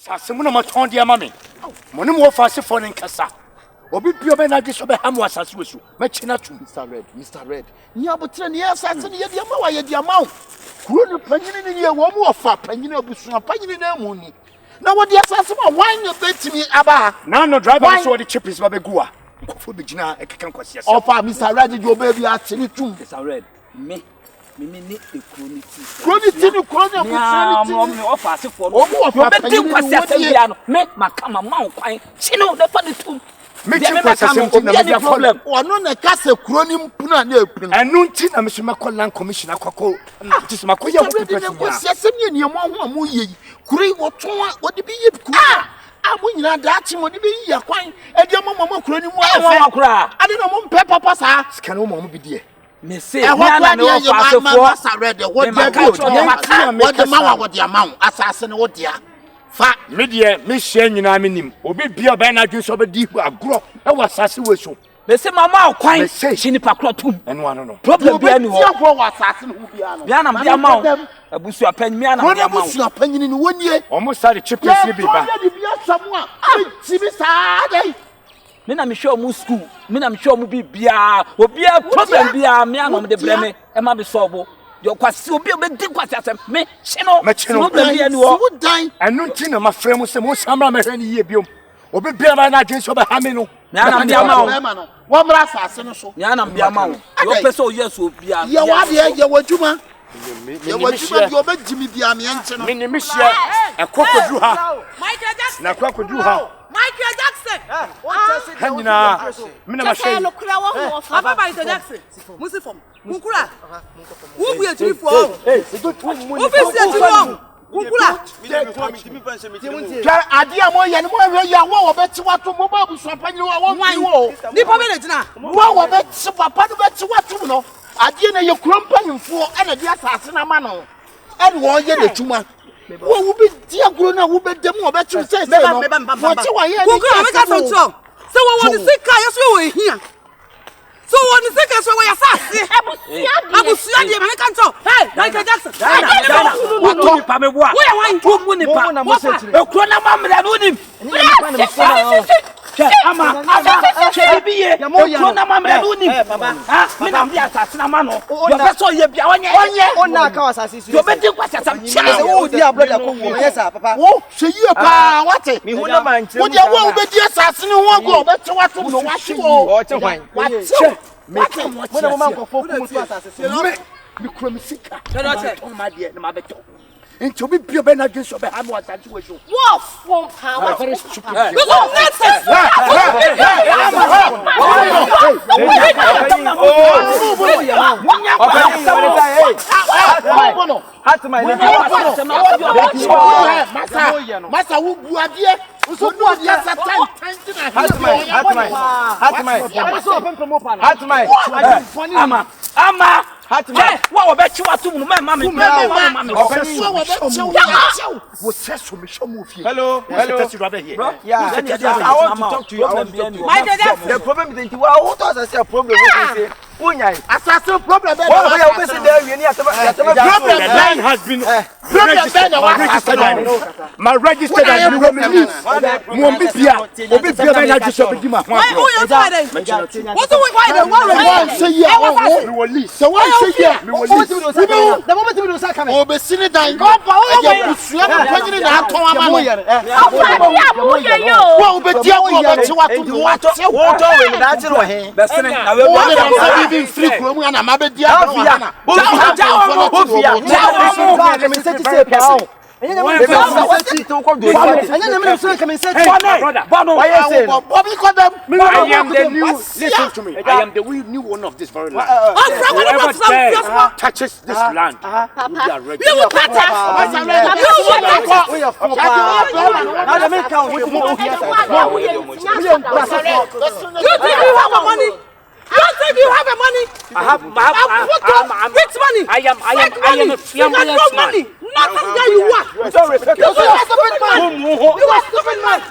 Sasimuna maton dia mami. Moni mo fast for nkasa. Obi bio be na gbe so be ham wasase wesu. Machina tu Mr. Red. Ni abotre ni asase ni ye dia ma wa ye dia ma wo. Kuro ni panyini ni ye wo mo ofa panyini abusu panyini na mu ni. Na wo dia asase ma wan ye betimi aba. Na no driver so the chip is ba be gua. Nkofo be gina ekeka nkwase ase. Ofa Mr. Red di oba bi atini tum. Mr. Red. Me ni equality. Equality ni kwani abusu ni offer se for. Omo ofa panyini nkwase ase bia no. Me makama ma nkwan. Chino the funny tum. Me ti kwase ase na me problem. Ono na kase kuro ni mpuna na epinu. Enu nti na me so makọ land commission akọkọ. Ti so makọ ye wo people. Kwase ase ni eniemo ho amu ye. Kuro wo ton odi bi ye kuro. Amu nyina da achi mo di bi ye kwan. E di mama kuro ni mu afa. Ade na mo mpe papa sa. Scan wo mo bi de. Me say na no offer se for. Masa Red what dey go. What the man what the amount asase ne wo dia. Fa me de me hye nyina me nim. Obi bia ba na dwe so be di agro e wasase weso. Me say mama okwan chi ni pakro tum. Eno ano no. Problem bia ni ho. Bia go wasase ne ho bia no. Bia na bia ma wo. Abusu apanyi me na bia ma wo. Abusu apanyi ni wonie. Omo sare chipes ni bi ba. Ya di bia samu a. Ti bi sa dai. Me na me show mu school. Me na me show mu bibia. Obi a problem bia me anom de breme. E ma be solve. Yo kwasi obi obedi kwasi asem me chino problem bia ni wo. Enu nti na ma frɛ mu se mo samra me hwɛ ni yie biom. Obi bia ba na dwen so be ha me no. Me ana bia ma wo. Wo mra asase no so. Me ana bia ma wo. Yo pese o yeso bia. Ye wa de ye wadwuma. Ye wadwuma bi obedimi bia me enche no. Me ni me hia ekokodru ha. Michael Jackson. Na kwakodru ha. Michael Jackson. Hanyina. Me na ma hwɛ. Papa Michael Jackson. Musa from Kunkra. Who be a tree for? Who be a tree for? Kunkra. Ade a mo ye no mo hwe ya wo obeti wato mo ba busu apanyi wo wo. Ni pa be na. Wo obeti papa no beti wato no. Ade na ye kurompanyimfo ana di asase na ma no. Ade wo ye na tuma. Wo bi di agro na wo be dem obeti say no. Wo ti wa ye ni. Kunkra me ka so so. So wo won sika yeso wo ehia. So when you say that's why you say Abusia dey me kan talk. Hey, Michael Jackson. What talk pa me boa. Where wan to mu ni pa. E kro na mamra no nim. Ama chebiye. Kro na mamra no nim. Ha, me na bia asase na ma no. Yo be so ye bia onye. Ona ka wasase su. Yo be di kwasa sam. Se wo di abroda ko wo yes papa. Wo se yi pa wate. Mi hu na man wo dia wo be di asase ni ho go be te wato no wate wo. O che hwan. Wate mo man ko fo ku mu asase su. Me kro me sika. Don't ma de na ma beto. Nti obi bia be na dwen so be ha no asase we so. Wo from power. Very stupid. You go next. Masa wo bu ade so bu ade satan tantina ama wa wo be chi watum no ma me wo seso me show mu fie. Hello. Yeah, I want to talk to you. The problem is what does say problem say unyai assassin problem be problem line has been registered. My registered and you will release. Obi bia be na just be ma. What do why say here we will release. So why say here we will release. The moment we do say come. Obi sini dan go pa o busua na panyini na aton ama no. Wo obi dia wo obi ti wato wo to we na chiro he be sene na we wo even free from na ma be dia no na I am the new. Listen to me. I am the new one of this very land. Whoever touches this land, we are ready. You think you have money? I have money. I am a famous man. Nothing that you want. You are a stupid man. You are a stupid man.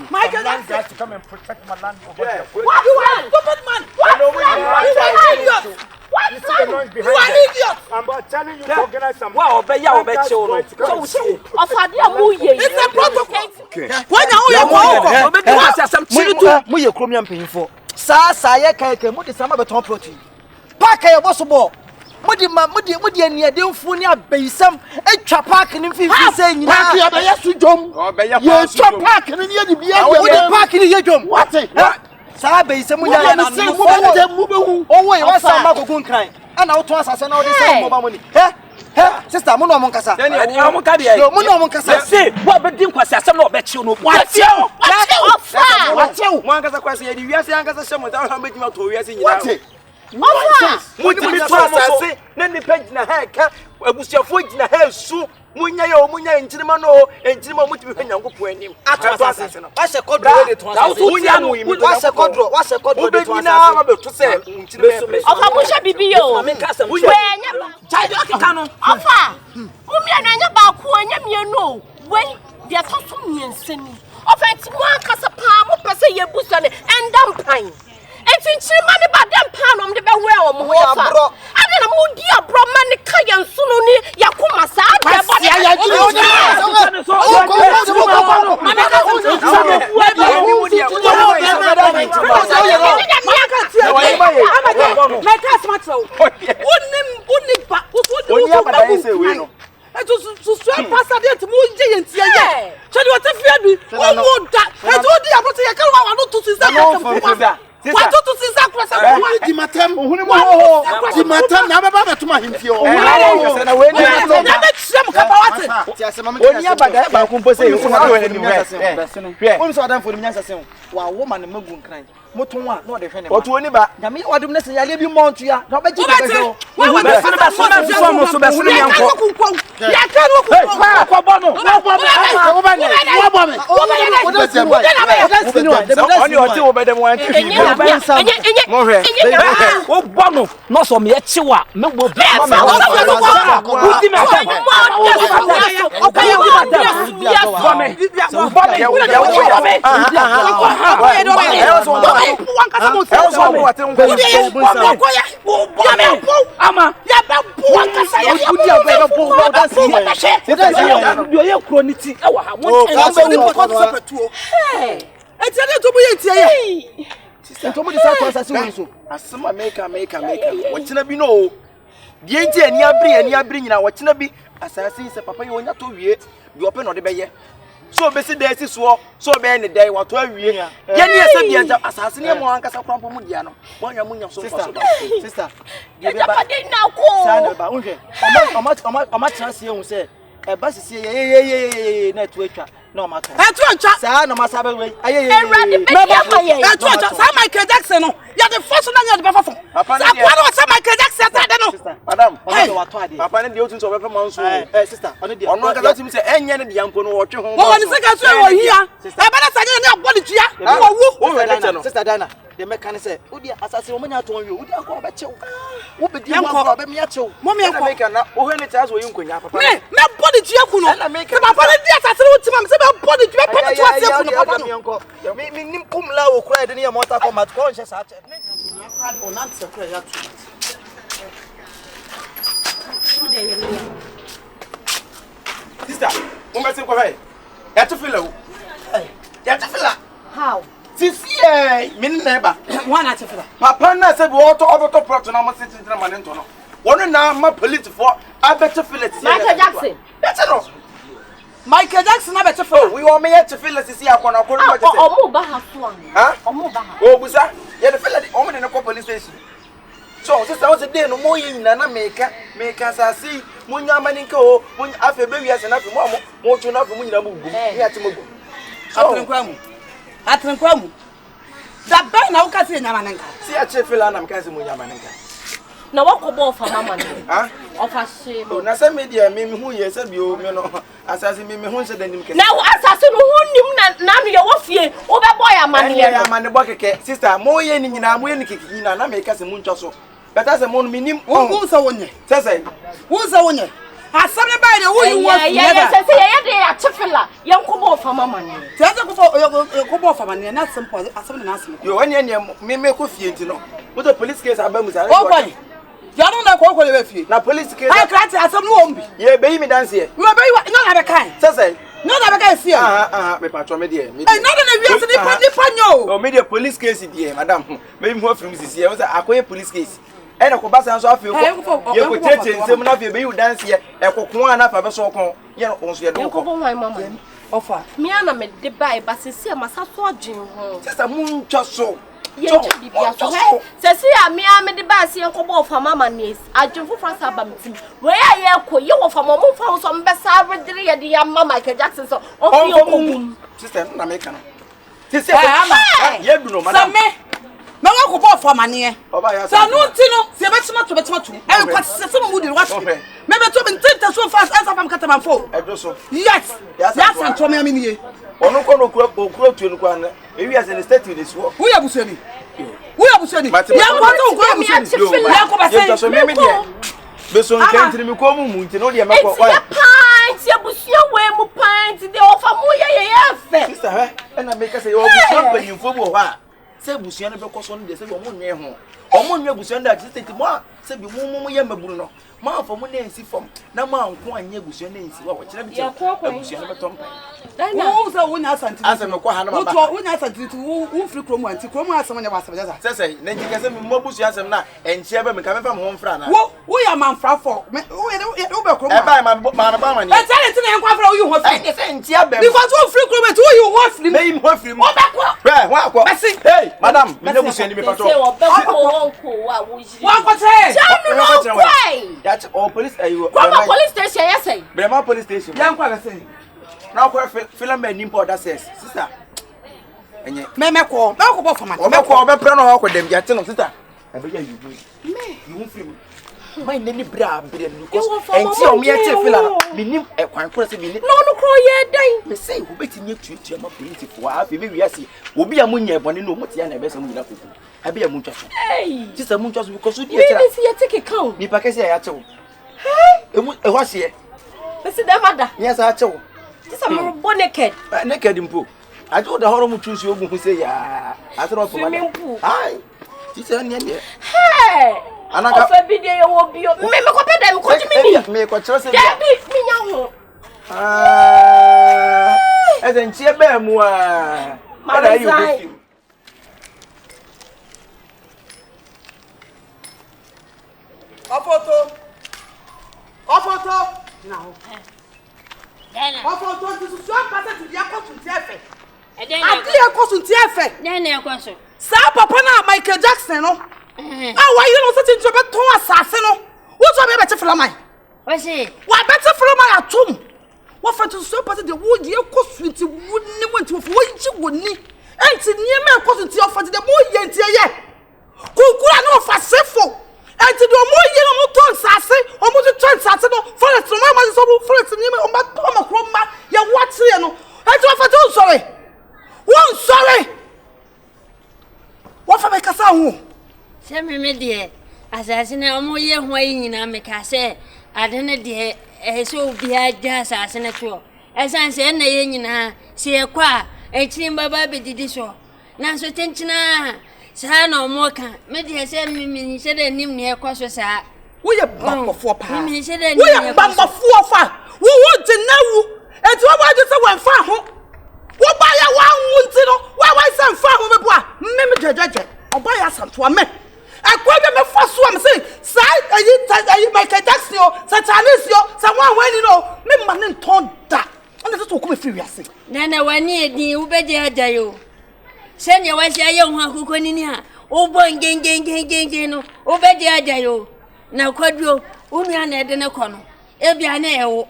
Michael, that's to come and protect my land over there. What you want, stupid man? What? You are an idiot. What? You are an idiot. I'm telling you to organize some. Wow, but yeah, but so it's a protocol. Why now you are Sa ye Kyekyeku mo de sama beton protein. Pack your boss ball. Mudi ania de mfu ni abeisam atwa park ni mfifi se nyina. Park ya be yesu dom. Ye twa park ni ni bia de park ni ye dom. What? Sa abeisam nya na mu be hu. Owo e wasa ma Kunkra. Ana wo to asase na wo de say mo ba mo ni. Sister mo no mo nkasa. Daniel, mo ka de. No mo no mo nkasa. See, what be din kwase asem na obechi no. What you? Mo nkasa kwase ye di wiase nkasa hye mo ta ha betima to wiase nyina. What? Mo to asase na ni page na ha ka abusuafo gina ha su munya ye o munya entirima no entirima mo timi hanya nkopon anim. Ato asase no. Wa se kodro de to asase. Munya no yimi. Wa se kodro de to asase. Ma be to se entirima. Ofa mo sha bibi yo. Ma me nkasa mo. Wenya. Child okeka no. Ofa. Umia na nya ba ko anya mienu. Wei, dia to so miensani. Ofa ti mo akasa pa mo pese ye busa ne endam pan. Enti nchirima ne ba dem pan no de be we o mo ofa. Ade na mo di abro mani ka ya nsunu ni yakuma sa ade ba de. O bono no so me echiwa me wo bi Sister, tomo di sa kwasa si wonso. Asema make. Wachina bi no. Die nti ani abri nyina wachina bi asase se papa ye onya to wie. Bi ope no de beye. So be si dey si so be ne dey wato awie. Ye ne ese bi anja asase ne mo ankasa krampo mu dia no. Wanya munya so so. Sister. Ye papa dey na ko. Sa na ba unhwe. Oma chance ye hu se e ba sisi ye na to atwa. No matter. Sa no matter be we. Aye. Sa Michael Jackson no. Ya the first one ya the before. Sa kwano sa Michael Jackson ta no. Madam, Papa ne de otu so be pema nso. Sister, ono de. Ono ga timi se enye ne de yanko no wo twe ho. Wo ni se ka so wo hia. E ba na sa ne abodi tua. Wo wu. Wo we na no. Sister Dana, de meka ne se, odi asase wo manya to onwe, odi akọ be chew. Wo be di mo akọ be mia chew. Mo me akọ. Meka na wo he ne chance wo yinkonya papa. Me body tua ku no. Se papa ne di asase wo tima se be body tua pe tua se ku no papa no. Me nim kumla wo kura de ne mota ko mat ko nche sa che. O nan se kura ya tu. Sister, o me se ko he. Ya to feel o. Ya to feel. How? Sisi min neba. One at fila. Papa na se bi oto prot na mo se tintra manento no. Wono na ma police for I better feel it. Michael Jackson. Better no. Michael Jackson na better for. We want me to feel as see akona ko no say. Omo ba ha so an. Ha? Omo ba ha. Oh busa. Ya the feel o me na ko police station. So sister what's the day no mo yin na make asasi munya maninka o munya afa be wiase na afa mo tu na afa munya mu gum. Ni ati mo gum. Atrenkwa mu. Da ba na wo ka se nyama nanka. Si a che feel na me ka se munya maninka. Na wakobo fa mama ni. Ha? Ofa she. O na se media me hu ye se bi o me no asasi me hu se danim ke. Na asasi no hu nim na no ye wo fie. Wo be boy amane ye. Ya amane bo keke. Sister mo ye ni nyina mo ye ni keke nyina na me ka se mu ntwa so. Better say mo no minim. Wo so wonye. Say. Wo so wonye. Asam ne ba de wo yi wo. Yeah, say ye de ya chefela. Ye nkobo fa mama ni. Say ko bo fa mama ni na simple asam ne na asam. Yo anya me ko fie nti no. Wo the police case abamu sa. O boy. Ya no na ko le fie. Na police case. I krati asam no ombi. Ye be yi me dance here. We be yi no na be kan. Say. No na be kan fie. Me patro me there. Eh no na wiase ni pa nyo. O me there police case there madam. Me ho afim sisi here. Wo say akoye police case. E na ko basa nso afi ko. Ye ko tete nsem na afi be yi dance here. E ko ko ana fa be so kon. Ye no onso ye do ko. Ko wan mama. Ofa. Me ana me de bai ba sisi amasa so adwen ho. Sister mu ntwa so. Ye bibia so he sesi a me de ba se enkobo fa mama nis adwemfo fransa ba mtim we ya ko ye wo fa mo fa so mbe sa redire ye de ya mama Michael Jackson so o fi okogum sister na me kana sister ye du no madam me wa ko bo fa mane oba ya sa no nti no se betima to e kwa se mo mudi wa me be to me ntinta so fast answer fam kata manfo e do so yes ya san to me amini onu ko no kura tu no kwa na e wi as in state with this work who ya busani ya ko to ko busani ya ko ba say so me dia be so nkentri mi ko mu nti no dia me ko ya pint ya busua we mu pint de ofa mu ye fe sister he na me ka say o busua panyimfo bo ho a se busua no be ko so no de se bo mu nwe ho o mu nwe busua nda state mo se bi mu ye maburu no ma fo mu na ensi fom na ma nko anye busua na ensi wa kire bi busua no be tompa wo so wo nya santi asa me ko ha na baba wo nya santi wo free kromu anti kromu asem nya basem jaza se na nti kase me mo busua asem na enchia ba me ka me fa mo mfra na wo ya manfra for wo be kromu e ba ma ni e tell it na enko afra wo you ho free e se enchia ba because wo free kromu wo you ho free me ho free wo be ko wa ko hey madam me na busua ni me pato se wo be ko wa wo ji wa ko say no kwai that all police ayo police station yes say Brema police station ya nko be say na ko film me nimpo that says sister enye me ko bo for man o me ko o be pre no ko dem yate no sister e be ya you do me you won film my nani bra because enti o me yate film me nim e kwan ko se bi ni no kro ye dan me say wo betinye tuatua ma police fo a fe be wiase obi a munya ebone no mo tia na be se mu nyina koku abi ya muncha so sister muncha so because you dey me see you take account ni pa kese ya chewo e ho hye me see dem ada yes a chewo this am naked naked mpo ajo da horo mu chusi ogun hu say ya atro for man ai sister ni ne hey anaka ofa bi dey wo bio me ko pe dem ko jimi me ko chere say ya bi mi nya ho ezenchie be mu a ada you be Ofoto na ho ofoto ti so pasa ti dia ko tun ti efe adi e ko tun ti efe na ko so sa papa na Michael Jackson no wa you know certain to be ton asase no wo so be beti flaman wa se wa beti flaman atom wo fa to so pasa de wo die ko sunti wo ni mo nti wo yi woni enti niema ko tun ti ofa de mo ye nti ye kunkura no fa sefo enti do mo ye no mo ton sase o mo ton sase no forest no ma so mo forest ni o ma kro ma ya watre ye no enti wo fa to sorry won sorry wo fa be kasa ho se me de asase na mo ye ho yi nyina me ka se ade ne de se obi aja asase na to esan se na ye nyina se kwa echirim baba be didi so na so tenchina sa na mo kan me de se mi se de nim ne ekwaso sa wo ye bambofo pa mi se de wo ye bambofo fa wo de na wu enti wo ba je se wan fa ho wo ba ya wa wu nti no wa se fa ho be bo a me jejeje oba ya santo me akwa be me fa so am say sa ayi Michael Jackson o sa Chinese o sa wan wani no me ma ne ton da and mu fi wiase na wani edi ubedi ajayo senya wasi aye ho akoko nini ha obo ngengengengenge no ubedi ajayo na kwaduo unua na ede ne kono ebia na ewo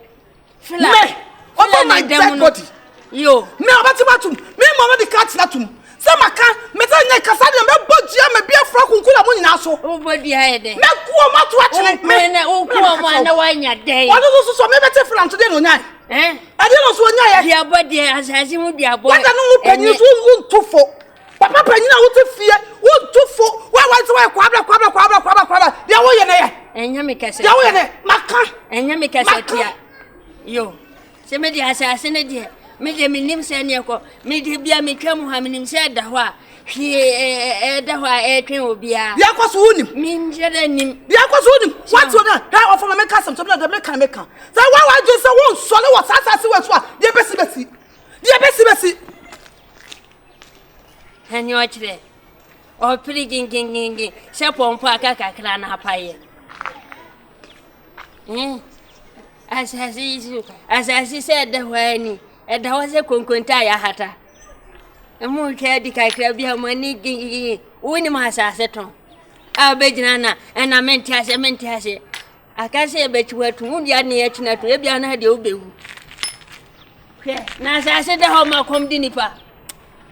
fila me obo my dead body yo me abatimatum me mama di cat latum se maka me tanya kasa de me bojia me bia fra kunkula mu nyina so ubedi aede me kuo mato akire me na ukuo mo na wanya dey wado so me bete fra nto de no nyai ade no so nyai dia body asasi mu dia body wada no panyi so untufo papa panyi na wote fie untufo wa wa kwabra dia wo ye na ye enya me kase dia wo ye ne maka enya me kase tia yo se me dia asasi ne dia me de minim se ne ko me de bia me twam ha minim se da ho a hwie da ho a twen obia dia kwaso wonim min jere nim dia kwaso wonim what you na ha ofo me kasam so na kan me kan say wa jo say won so le what asasi we so a dia besi hanyo achire o piri ginginging se pompo aka kakra na apaye asasi se da ho ani da ho se konkonta ya hata emu ke di kakra bia mani ginginging woni ma asase ton abegina na menti ase akase bechiwatu mu dia ne yachina to ebia na de obewu na asase da ho ma kom di nipa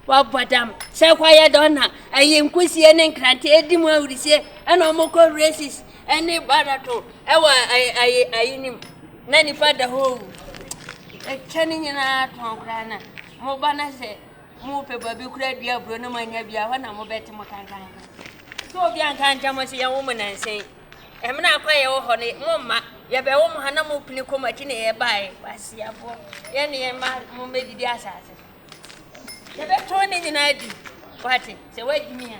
wa padam se kwaye dona ayi nkusie ne nkrante edimu awurisie ana omoko races eni barato ewa ayi nim na nipa da ho chani nyina tonkra na mo bana se mo pe babi kura dia bro na manya bia ho na mo beti mo kankan so bia kankan mo se ya wo mo nansen emna kwaye wo ho ne mo ma ye be wo mo hana mo pini komati ne ye bai wasiafo ye ne ma mo medidi asase Ebe toni ni na di. Wati, se we jimia.